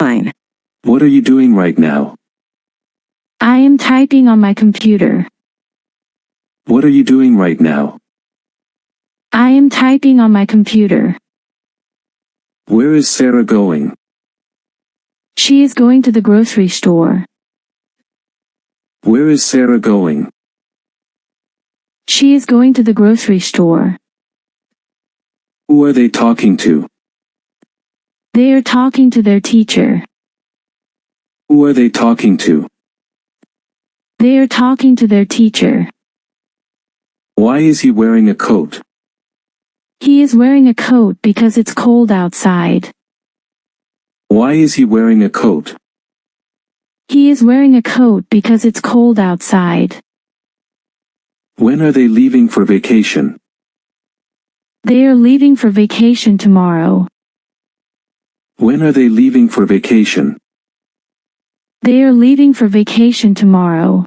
Fine. What are you doing right now? I am typing on my computer. What are you doing right now? I am typing on my computer. Where is Sarah going? She is going to the grocery store. Where is Sarah going? She is going to the grocery store. Who are they talking to? They are talking to their teacher. Who are they talking to? They are talking to their teacher. Why is he wearing a coat? He is wearing a coat because it's cold outside. Why is he wearing a coat? He is wearing a coat because it's cold outside. When are they leaving for vacation? They are leaving for vacation tomorrow. When are they leaving for vacation? They are leaving for vacation tomorrow.